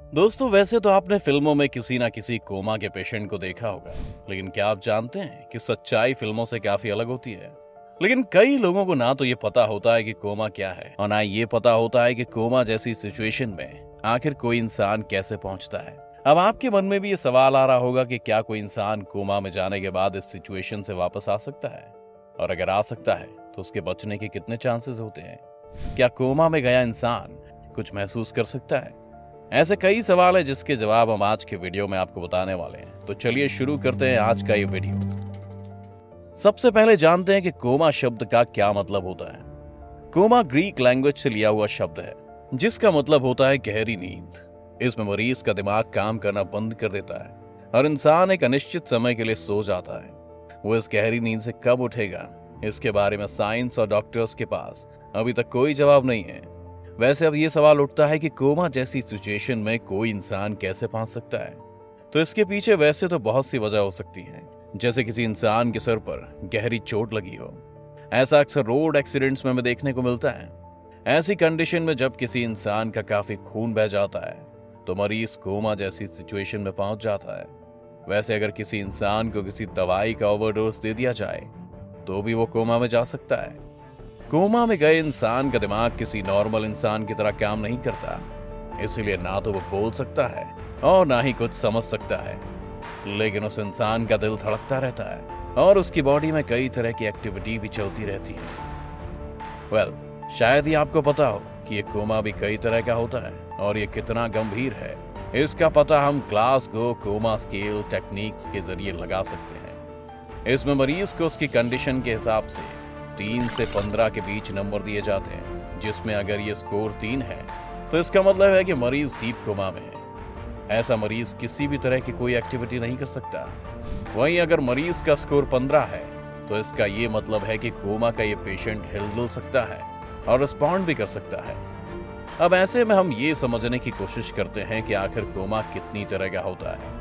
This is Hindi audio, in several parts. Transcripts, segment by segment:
दोस्तों, वैसे तो आपने फिल्मों में किसी ना किसी कोमा के पेशेंट को देखा होगा, लेकिन क्या आप जानते हैं कि सच्चाई फिल्मों से काफी अलग होती है। लेकिन कई लोगों को ना तो ये पता होता है कि कोमा क्या है और ना ये पता होता है कि कोमा जैसी सिचुएशन में आखिर कोई इंसान कैसे पहुंचता है। अब आपके मन में भी ये सवाल आ रहा होगा कि क्या कोई इंसान कोमा में जाने के बाद इस सिचुएशन से वापस आ सकता है, और अगर आ सकता है तो उसके बचने के कितने चांसेस होते हैं। क्या कोमा में गया इंसान कुछ महसूस कर सकता है। ऐसे कई सवाल हैं जिसके जवाब हम आज के वीडियो में आपको बताने वाले हैं। तो चलिए शुरू करते हैं आज का ये वीडियो। सबसे पहले जानते हैं कि कोमा शब्द का क्या मतलब होता है। कोमा ग्रीक लैंग्वेज से लिया हुआ शब्द है, जिसका मतलब होता है गहरी नींद। इसमें मरीज का दिमाग काम करना बंद कर देता है और इंसान एक अनिश्चित समय के लिए सो जाता है। वो इस गहरी नींद से कब उठेगा, इसके बारे में साइंस और डॉक्टर्स के पास अभी तक कोई जवाब नहीं है। वैसे अब ये सवाल उठता है कि कोमा जैसी सिचुएशन में कोई इंसान कैसे पहुंच सकता है। तो इसके पीछे वैसे तो बहुत सी वजह हो सकती हैं, जैसे किसी इंसान के सर पर गहरी चोट लगी हो। ऐसा अक्सर रोड एक्सीडेंट्स में देखने को मिलता है। ऐसी कंडीशन में जब किसी इंसान का काफी खून बह जाता है तो मरीज कोमा जैसी सिचुएशन में पहुंच जाता है। वैसे अगर किसी इंसान को किसी दवाई का ओवरडोज दे दिया जाए तो भी वो कोमा में जा सकता है। कोमा में गए इंसान का दिमाग किसी नॉर्मल इंसान की तरह काम नहीं करता, इसलिए ना तो वो बोल सकता है और ना ही कुछ समझ सकता है। लेकिन उस इंसान का दिल धड़कता रहता है और उसकी बॉडी में कई तरह की एक्टिविटी भी चलती रहती है। शायद ही आपको पता हो कि ये कोमा भी कई तरह का होता है और ये कितना गंभीर है, इसका पता हम ग्लासगो कोमा स्केल टेक्निक्स के जरिए लगा सकते हैं। इसमें मरीज को उसकी कंडीशन के हिसाब से 3 से 15 के बीच नंबर दिए जाते हैं, जिसमें अगर ये स्कोर 3 है तो इसका मतलब है कि मरीज डीप कोमा में है। ऐसा मरीज किसी भी तरह की कोई एक्टिविटी नहीं कर सकता। वहीं अगर मरीज का स्कोर 15 है तो इसका ये मतलब है कि कोमा का ये पेशेंट हिल सकता है और रिस्पॉन्ड भी कर सकता है। अब ऐसे में हम ये समझने की कोशिश करते हैं कि आखिर कोमा कितनी तरह का होता है।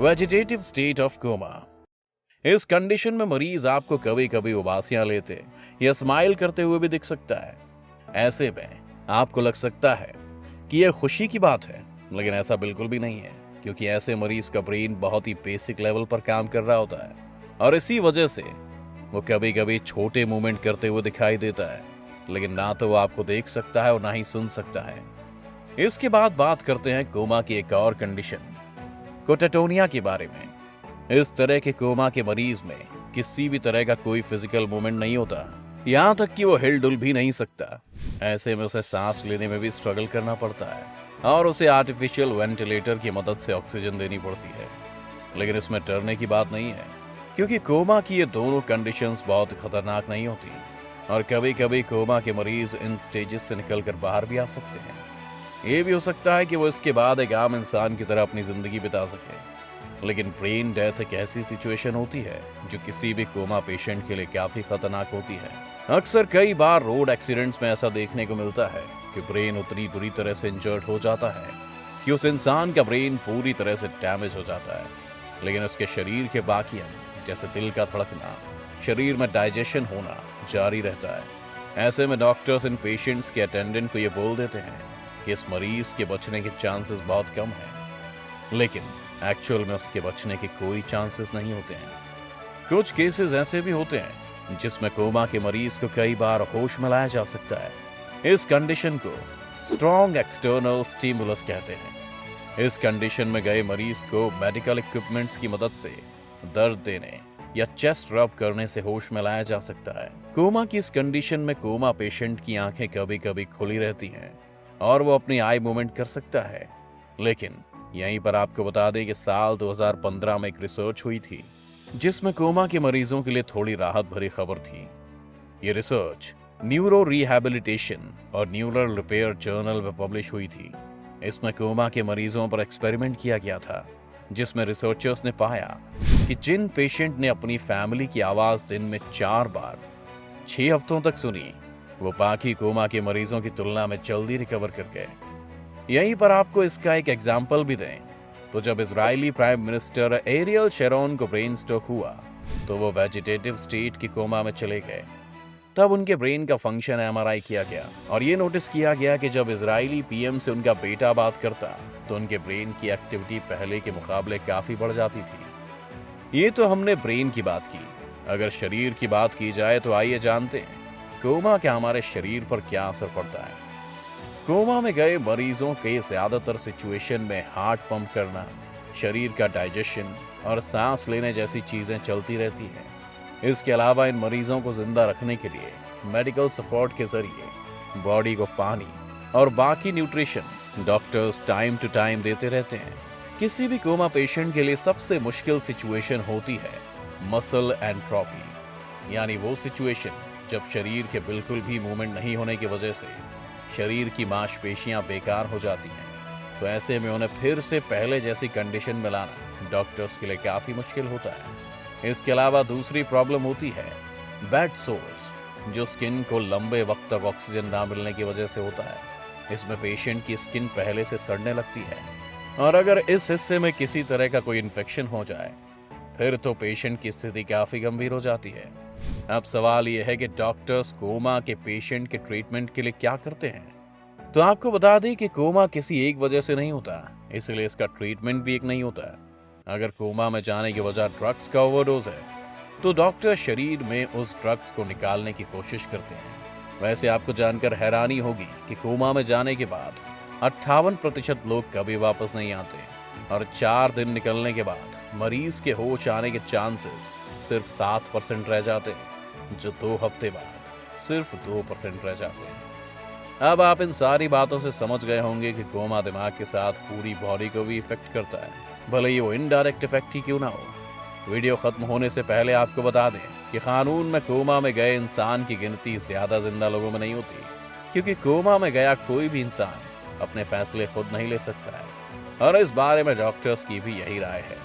Vegetative state of coma. इस कंडीशन में मरीज आपको कभी कभी उबासियां लेते या स्माइल करते हुए भी दिख सकता है। ऐसे में आपको लग सकता है कि यह खुशी की बात है, लेकिन ऐसा बिल्कुल भी नहीं है, क्योंकि ऐसे मरीज का ब्रेन बहुत ही बेसिक लेवल पर काम कर रहा होता है और इसी वजह से वो कभी कभी छोटे मूवमेंट करते हुए दिखाई देता है, लेकिन ना तो वो आपको देख सकता है और ना ही सुन सकता है। इसके बाद बात करते हैं कोमा की एक और कंडीशन, कोटेटोनिया के बारे में। इस तरह के कोमा के मरीज में किसी भी तरह का कोई फिजिकल मूवमेंट नहीं होता, यहाँ तक कि वो हिलडुल भी नहीं सकता। ऐसे में उसे सांस लेने में भी स्ट्रगल करना पड़ता है और उसे आर्टिफिशियल वेंटिलेटर की मदद से ऑक्सीजन देनी पड़ती है। लेकिन इसमें डरने की बात नहीं है, क्योंकि कोमा की ये दोनों कंडीशंस बहुत खतरनाक नहीं होती और कभी कभी कोमा के मरीज इन स्टेजेस से निकलकर बाहर भी आ सकते हैं। ये भी हो सकता है कि वो इसके बाद एक आम इंसान की तरह अपनी जिंदगी बिता सके। लेकिन ब्रेन डेथ एक ऐसी सिचुएशन होती है जो किसी भी कोमा पेशेंट के लिए काफी खतरनाक होती है। अक्सर कई बार रोड एक्सीडेंट्स में ऐसा देखने को मिलता है कि ब्रेन उतनी बुरी तरह से इंजर्ड हो जाता है कि उस इंसान का ब्रेन पूरी तरह से डैमेज हो जाता है, लेकिन उसके शरीर के बाकी अंग जैसे दिल का धड़कना, शरीर में डाइजेशन होना जारी रहता है। ऐसे में डॉक्टर्स इन पेशेंट्स के अटेंडेंट को ये बोल देते हैं कि इस मरीज के बचने के चांसेस बहुत कम हैं, लेकिन एक्चुअल में उसके बचने के कोई चांसेस नहीं होते हैं। कुछ केसेस ऐसे भी होते हैं जिसमें कोमा के मरीज को कई बार होश में लाया जा सकता है। इस कंडीशन को स्ट्रॉन्ग एक्सटर्नल स्टिमुलस कहते हैं। इस कंडीशन में गए मरीज को मेडिकल इक्विपमेंट्स की मदद से दर्द देने या चेस्ट रब करने से होश में लाया जा सकता है। कोमा की इस कंडीशन में कोमा पेशेंट की आंखें कभी कभी खुली रहती हैं और वो अपनी आई मूवमेंट कर सकता है। लेकिन यहीं पर आपको बता दें कि साल 2015 में एक रिसर्च हुई थी जिसमें कोमा के मरीजों के लिए थोड़ी राहत भरी खबर थी। ये रिसर्च न्यूरो रिहैबिलिटेशन और न्यूरल रिपेयर जर्नल में पब्लिश हुई थी। इसमें कोमा के मरीजों पर एक्सपेरिमेंट किया गया था, जिसमें रिसर्चर्स ने पाया कि जिन पेशेंट ने अपनी फैमिली की आवाज दिन में 4 बार 6 हफ्तों तक सुनी, वो बाकी कोमा के मरीजों की तुलना में जल्दी रिकवर कर गए। यहीं पर आपको इसका एक एग्जाम्पल भी दें तो जब Israeli prime minister Ariel Sharon को ब्रेन स्ट्रोक हुआ तो वो वेजिटेटिव स्टेट की कोमा में चले गए। तब उनके ब्रेन का फंक्शन एमआरआई किया गया और ये नोटिस किया गया कि जब इजरायली पीएम से उनका बेटा बात करता तो उनके ब्रेन की एक्टिविटी पहले के मुकाबले काफी बढ़ जाती थी। ये तो हमने ब्रेन की बात की। अगर शरीर की बात की जाए तो आइए जानते हैं कोमा का हमारे शरीर पर क्या असर पड़ता है। कोमा में गए मरीजों के ज्यादातर सिचुएशन में हार्ट पंप करना, शरीर का डाइजेशन और सांस लेने जैसी चीजें चलती रहती हैं। इसके अलावा इन मरीजों को जिंदा रखने के लिए मेडिकल सपोर्ट के जरिए बॉडी को पानी और बाकी nutrition doctors time to time देते रहते हैं। किसी भी कोमा पेशेंट के लिए सबसे मुश्किल सिचुएशन होती है मसल एंट्रोपी, यानी वो सिचुएशन जब शरीर के बिल्कुल भी मूवमेंट नहीं होने की वजह से शरीर की मांसपेशियां बेकार हो जाती हैं। तो ऐसे में उन्हें फिर से पहले जैसी कंडीशन में लाना डॉक्टर्स के लिए काफी मुश्किल होता है। इसके अलावा दूसरी प्रॉब्लम होती है बेड सोर्स, जो स्किन को लंबे वक्त तक ऑक्सीजन ना मिलने की वजह से होता है। इसमें पेशेंट की स्किन पहले से सड़ने लगती है और अगर इस हिस्से में किसी तरह का कोई इन्फेक्शन हो जाए फिर तो पेशेंट की स्थिति काफी गंभीर हो जाती है। अब सवाल यह है कि डॉक्टर्स कोमा के पेशेंट के ट्रीटमेंट के लिए क्या करते हैं। तो आपको बता दें कि कोमा किसी एक वजह से नहीं होता, इसलिए इसका ट्रीटमेंट भी एक नहीं होता है। अगर कोमा में जाने की वजह ड्रग्स का ओवरडोज है तो डॉक्टर शरीर में उस ड्रग्स को निकालने की कोशिश करते हैं। वैसे आपको जानकर हैरानी होगी कि कोमा में जाने के बाद 58% लोग कभी वापस नहीं आते और 4 दिन निकलने के बाद मरीज के होश आने के चांसेस सिर्फ 7% रह जाते हैं, जो 2 हफ्ते बाद सिर्फ 2% रह जाते हैं। अब आप इन सारी बातों से समझ गए होंगे कि कोमा दिमाग के साथ पूरी बॉडी को भी इफेक्ट करता है, भले ही वो इनडायरेक्ट इफेक्ट ही क्यों ना हो। वीडियो खत्म होने से पहले आपको बता दें कि कानून में कोमा में गए इंसान की गिनती ज्यादा जिंदा लोगों में नहीं होती, क्योंकि कोमा में गया कोई भी इंसान अपने फैसले खुद नहीं ले सकता है और इस बारे में डॉक्टर्स की भी यही राय है।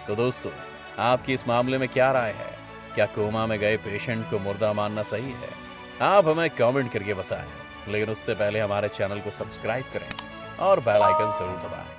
तो दोस्तों, आपकी इस मामले में क्या राय है? क्या कोमा में गए पेशेंट को मुर्दा मानना सही है? आप हमें कमेंट करके बताएं, लेकिन उससे पहले हमारे चैनल को सब्सक्राइब करें और बेल आइकन जरूर दबाएं।